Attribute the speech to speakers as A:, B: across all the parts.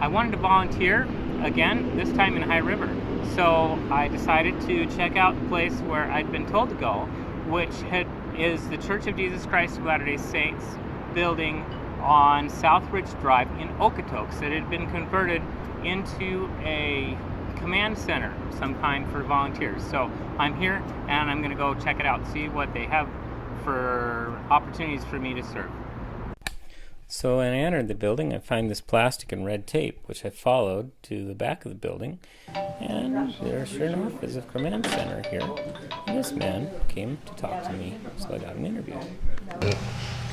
A: I wanted to volunteer again, this time in High River. So I decided to check out the place where I'd been told to go, which is the Church of Jesus Christ of Latter-day Saints building on South Ridge Drive in Okotoks that had been converted into a command center of some kind for volunteers. So I'm here and I'm going to go check it out, see what they have for opportunities for me to serve. So when I entered the building, I find this plastic and red tape, which I followed to the back of the building, and there, sure enough, is a command center here. And this man came to talk to me, so I got an interview.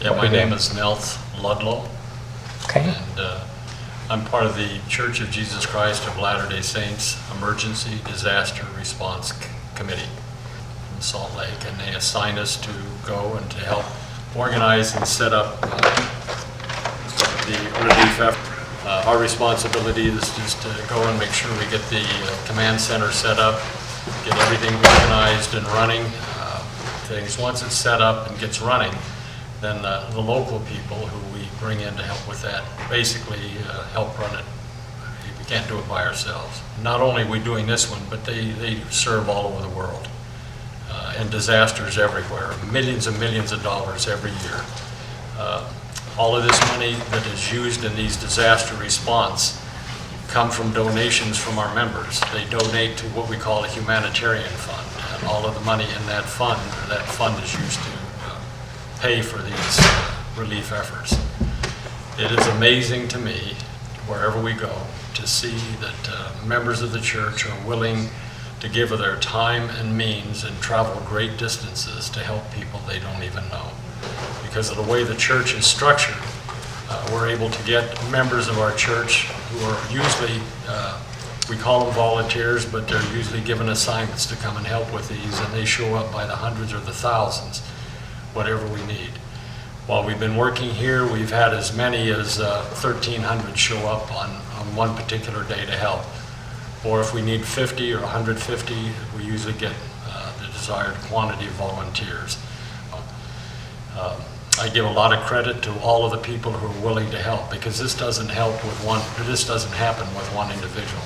B: Yeah, my name is Nels Ludlow.
A: Okay.
B: And I'm part of the Church of Jesus Christ of Latter-day Saints Emergency Disaster Response Committee in Salt Lake, and they assign us to go and to help organize and set up the relief effort. Our responsibility is just to go and make sure we get the command center set up, get everything organized and running. Things once it's set up and gets running, then the local people who we bring in to help with that basically help run it. We can't do it by ourselves. Not only are we doing this one, but they serve all over the world and disasters everywhere, millions and millions of dollars every year. All of this money that is used in these disaster response come from donations from our members. They donate to what we call a humanitarian fund, and all of the money in that fund is used to pay for these relief efforts. It is amazing to me, wherever we go, to see that members of the church are willing to give of their time and means and travel great distances to help people they don't even know. Because of the way the church is structured, we're able to get members of our church who are usually, we call them volunteers, but they're usually given assignments to come and help with these, and they show up by the hundreds or the thousands, whatever we need. While we've been working here, we've had as many as 1,300 show up on one particular day to help. Or if we need 50 or 150, we usually get the desired quantity of volunteers. I give a lot of credit to all of the people who are willing to help, because this doesn't happen with one individual.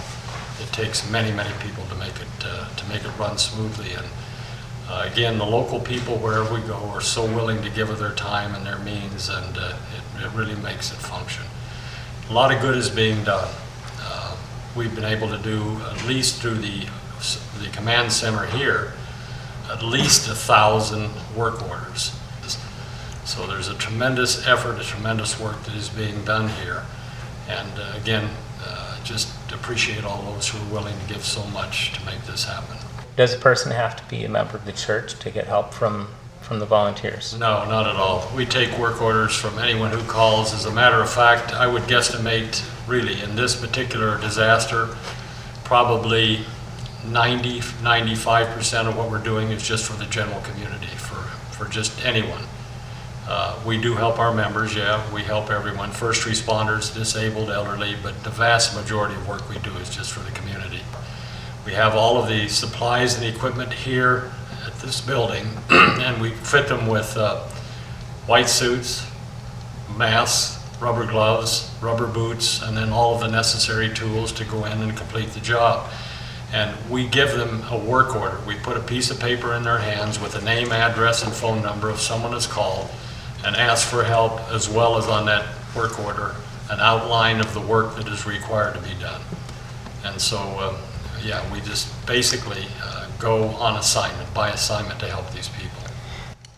B: It takes many, many people to make it run smoothly. And again, the local people wherever we go are so willing to give of their time and their means, and it really makes it function. A lot of good is being done. We've been able to do, at least through the command center here, at least 1,000 work orders. So there's a tremendous effort, a tremendous work that is being done here. And again, just appreciate all those who are willing to give so much to make this happen.
A: Does a person have to be a member of the church to get help from the volunteers?
B: No, not at all. We take work orders from anyone who calls. As a matter of fact, I would guesstimate, really, in this particular disaster, probably 95% of what we're doing is just for the general community, for just anyone. We do help our members, yeah, we help everyone, first responders, disabled, elderly, but the vast majority of work we do is just for the community. We have all of the supplies and equipment here at this building, and we fit them with white suits, masks, rubber gloves, rubber boots, and then all of the necessary tools to go in and complete the job. And we give them a work order. We put a piece of paper in their hands with a name, address, and phone number if someone is called, and ask for help, as well as on that work order, an outline of the work that is required to be done. And so, yeah, we just basically go on assignment, by assignment, to help these people.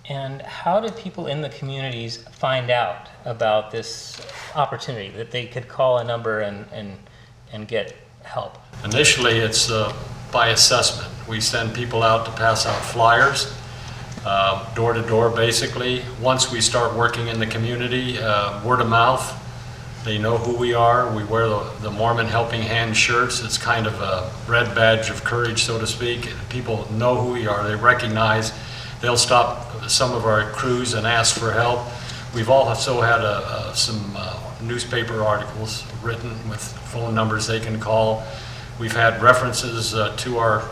A: And how do people in the communities find out about this opportunity, that they could call a number and get help?
B: Initially, it's by assessment. We send people out to pass out flyers, door to door, basically. Once we start working in the community, word of mouth, they know who we are. We wear the Mormon Helping Hands shirts. It's kind of a red badge of courage, so to speak. People know who we are. They recognize. They'll stop some of our crews and ask for help. We've also had some newspaper articles written with phone numbers they can call. We've had references to our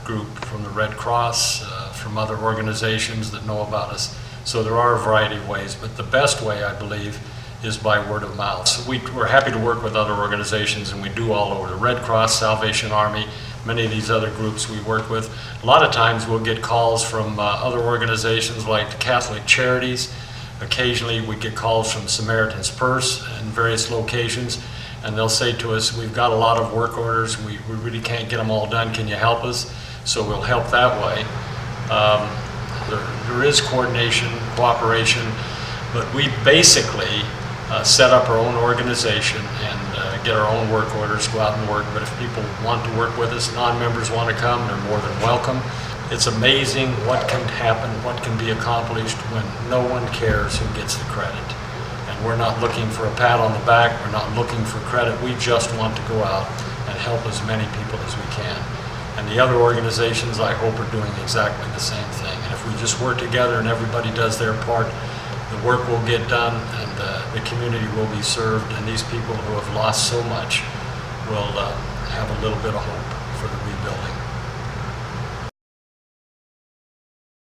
B: group from the Red Cross, from other organizations that know about us. So there are a variety of ways, but the best way, I believe, is by word of mouth. So we're happy to work with other organizations, and we do all over. The Red Cross, Salvation Army, many of these other groups we work with. A lot of times we'll get calls from other organizations like the Catholic Charities. Occasionally we get calls from Samaritan's Purse in various locations, and they'll say to us, we've got a lot of work orders, we really can't get them all done, can you help us? So we'll help that way. There is coordination, cooperation, but we basically set up our own organization and get our own work orders, go out and work. But if people want to work with us, non-members want to come, they're more than welcome. It's amazing what can happen, what can be accomplished when no one cares who gets the credit. And we're not looking for a pat on the back, we're not looking for credit, we just want to go out and help as many people as we can. And the other organizations, I hope, are doing exactly the same thing. And if we just work together and everybody does their part, the work will get done, and the community will be served, and these people who have lost so much will have a little bit of hope.